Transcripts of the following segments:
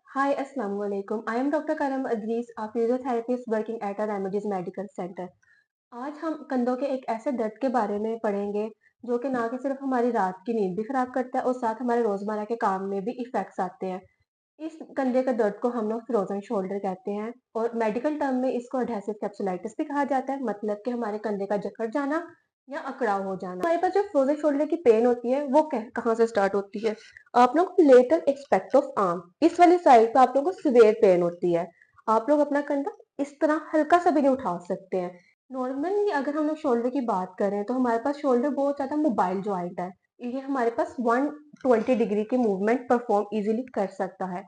Hi, Assalamu alaikum. I am Dr. Karam Adris, a physiotherapist working at a Remedies Medical Center. आज हम कंधों के एक ऐसे दर्द के बारे में पढ़ेंगे जो कि ना कि सिर्फ हमारी रात की नींद भी खराब करता है और साथ हमारे रोजमर्रा के काम में भी इफेक्ट्स आते हैं। इस कंधे का दर्द को हम लोग फ्रोजन शोल्डर कहते हैं और मेडिकल टर्म में इसको एडहेसिव कैप्सुलाइटिस भी कहा जाता है, मतलब कि हमारे कंधे का जकड़ जाना या अकड़ाव हो जाना। हमारे पास जो फ्रोजन शोल्डर की पेन होती है वो कहाँ से स्टार्ट होती है? आप लोग लेटरल एक्सपेक्ट ऑफ आर्म, इस वाली साइड पे आप लोगों को सिवियर पेन होती है। आप लोग अपना कंधा इस तरह हल्का सा भी नहीं उठा सकते हैं। नॉर्मली अगर हम लोग शोल्डर की बात करें तो हमारे पास शोल्डर बहुत ज्यादा मोबाइल जॉइंट है। ये हमारे पास 120 डिग्री की मूवमेंट परफॉर्म इजीली कर सकता है।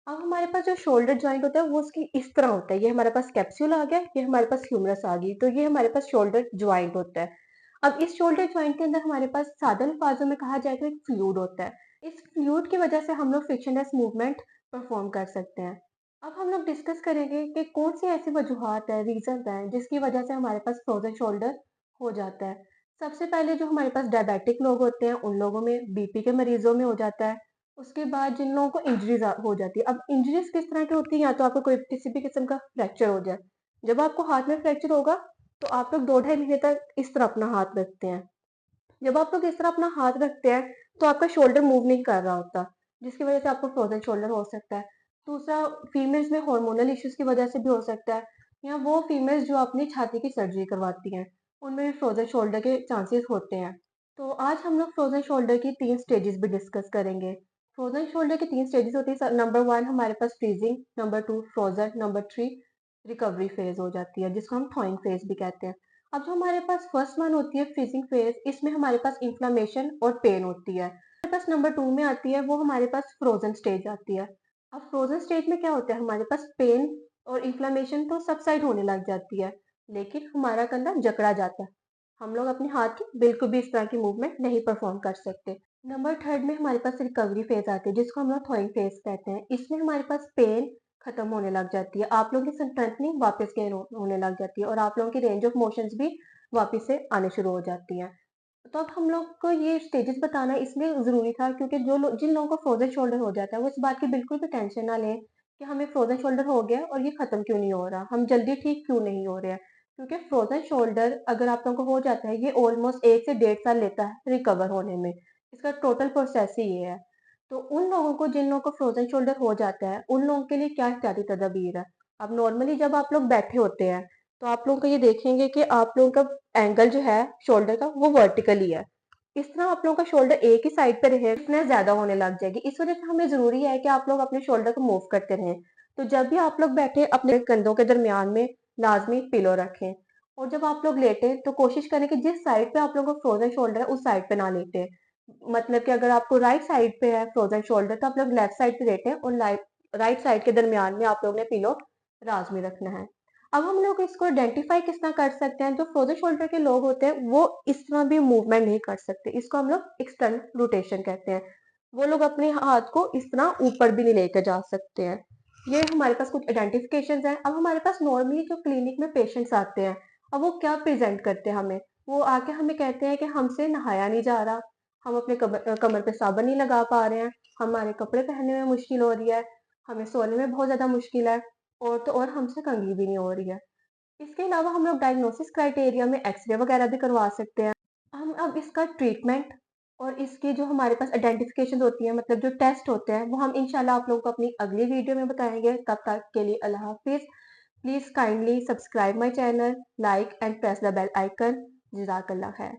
अब हमारे पास जो शोल्डर जॉइंट होता है वो उसकी इस तरह होता है। ये हमारे पास कैप्सूल आ गया, ये हमारे पास ह्यूमरस आ गई, तो ये हमारे पास शोल्डर जॉइंट होता है। अब इस शोल्डर जॉइंट के अंदर हमारे पास साधारण अल्फाजों में कहा जाए तो एक फ्लूइड होता है। इस फ्लूइड की वजह से हम लोग फ्रिक्शनलेस मूवमेंट परफॉर्म कर सकते हैं। अब हम लोग डिस्कस करेंगे कि कौन सी ऐसी वजूहात है, रीजन है जिसकी वजह से हमारे पास फ्रोजन शोल्डर हो जाता है। सबसे पहले जो हमारे पास डायबिटिक लोग होते हैं उन लोगों में, बीपी के मरीजों में हो जाता है। उसके बाद जिन लोगों को इंजरीज हो जाती है। अब इंजरीज किस तरह की होती है? या तो आपको कोई किसी भी किस्म का फ्रैक्चर हो जाए। जब आपको हाथ में फ्रैक्चर होगा तो आप लोग 2 ढाई महीने तक इस तरह अपना हाथ रखते हैं। जब आप लोग इस तरह अपना हाथ रखते हैं तो आपका शोल्डर मूव नहीं कर रहा होता, जिसकी वजह से आपको फ्रोजन शोल्डर हो सकता है। दूसरा, फीमेल्स में हार्मोनल इश्यूज की वजह से भी हो सकता है, या वो फीमेल्स जो अपनी छाती की सर्जरी करवाती हैं उनमें भी फ्रोजन शोल्डर के चांसेस होते हैं। तो आज हम लोग फ्रोजन शोल्डर की 3 स्टेजेस भी डिस्कस करेंगे। फ्रोजन शोल्डर की 3 स्टेजेस होती है। नंबर 1 हमारे पास freezing, number 2 frozen, number 3 recovery phase हो जाती है, जिसको हम थॉइंग फेज भी कहते हैं। अब जो हमारे पास फर्स्ट वन होती है फ्रीजिंग फेज, इसमें हमारे पास इन्फ्लामेशन और पेन होती है। हमारे पास नंबर 2 में आती है वो हमारे पास फ्रोजन स्टेज आती है। अब फ्रोजन स्टेज में क्या होता है? हमारे पास पेन और इन्फ्लामेशन तो सबसाइड होने लग जाती है, लेकिन हमारा कंधा जकड़ा जाता है। हम लोग अपने हाथ की बिल्कुल भी इस तरह की मूवमेंट नहीं परफॉर्म कर सकते। नंबर थर्ड में हमारे पास रिकवरी फेज आती है, जिसको हम लोग थॉइंग फेज कहते हैं। इसमें हमारे पास पेन खत्म होने लग जाती है, आप लोगों की स्ट्रेंथनिंग वापस गेन होने लग जाती है और आप लोगों की रेंज ऑफ मोशंस भी वापस से आने शुरू हो जाती हैं। तो अब हम लोग को ये स्टेजेस बताना इसलिए ज़रूरी था क्योंकि जिन लोगों को फ्रोज़न शोल्डर हो जाता है वो इस बात की बिल्कुल भी टेंशन ना लें कि हमें फ्रोज़न शोल्डर हो गया और ये खत्म क्यों नहीं हो रहा, हम जल्दी ठीक क्यों नहीं हो रहे हैं। क्योंकि फ्रोज़न शोल्डर अगर आप लोगों को हो जाता है ये ऑलमोस्ट 1 से 1.5 साल लेता है रिकवर होने में। इसका टोटल प्रोसेस ही ये है। तो उन लोगों को जिन लोगों को फ्रोज़न शोल्डर हो जाता है उन लोगों के लिए क्या एहतियाती तदाबीर है? अब नॉर्मली जब आप लोग बैठे होते हैं तो आप लोगों को ये देखेंगे कि आप लोगों का एंगल जो है शोल्डर का वो वर्टिकली है। इस तरह आप लोगों का शोल्डर एक ही साइड पे रहे, स्टिफनेस ज्यादा होने लग जाएगी। इस वजह से हमें जरूरी है कि आप लोग अपने शोल्डर को मूव करते रहें। तो जब भी आप लोग बैठे अपने कंधों के दरमियान में लाजमी पिलो रखें, और जब आप लोग लेटे तो कोशिश करें कि जिस साइड पे आप लोगों को फ्रोजन शोल्डर है उस साइड पे ना लेटे। मतलब कि अगर आपको राइट साइड पे है फ्रोजन शोल्डर तो आप लोग लेफ्ट साइड पे लेटे और राइट साइड के दरमियान में आप लोग ने पिलो लाजमी रखना है। अब हम लोग इसको आइडेंटिफाई किस तरह कर सकते हैं? जो फ्रोजन शोल्डर के लोग होते हैं वो इस तरह भी मूवमेंट नहीं कर सकते, इसको हम लोग एक्सटर्नल रोटेशन कहते हैं। वो लोग अपने हाथ को इस तरह ऊपर भी नहीं लेकर जा सकते हैं। ये हमारे पास कुछ आइडेंटिफिकेशन हैं। अब हमारे पास नॉर्मली जो क्लिनिक में पेशेंट्स आते हैं, अब वो क्या प्रेजेंट करते हैं हमें? वो आके हमें कहते हैं कि हमसे नहाया नहीं जा रहा, हम अपने कमर पे साबुन नहीं लगा पा रहे हैं, हमारे कपड़े पहनने में मुश्किल हो रही है, हमें सोने में बहुत ज्यादा मुश्किल है, और तो और हमसे कंघी भी नहीं हो रही है। इसके अलावा हम लोग डायग्नोसिस क्राइटेरिया में एक्सरे वगैरह भी करवा सकते हैं। हम अब इसका ट्रीटमेंट और इसकी जो हमारे पास आइडेंटिफिकेशन होती है, मतलब जो टेस्ट होते हैं, वो हम इंशाल्लाह आप लोगों को अपनी अगली वीडियो में बताएंगे। तब तक के लिए अल्लाह हाफिज। Please kindly subscribe my channel, like and press the bell icon. जजाकल्ला खैर।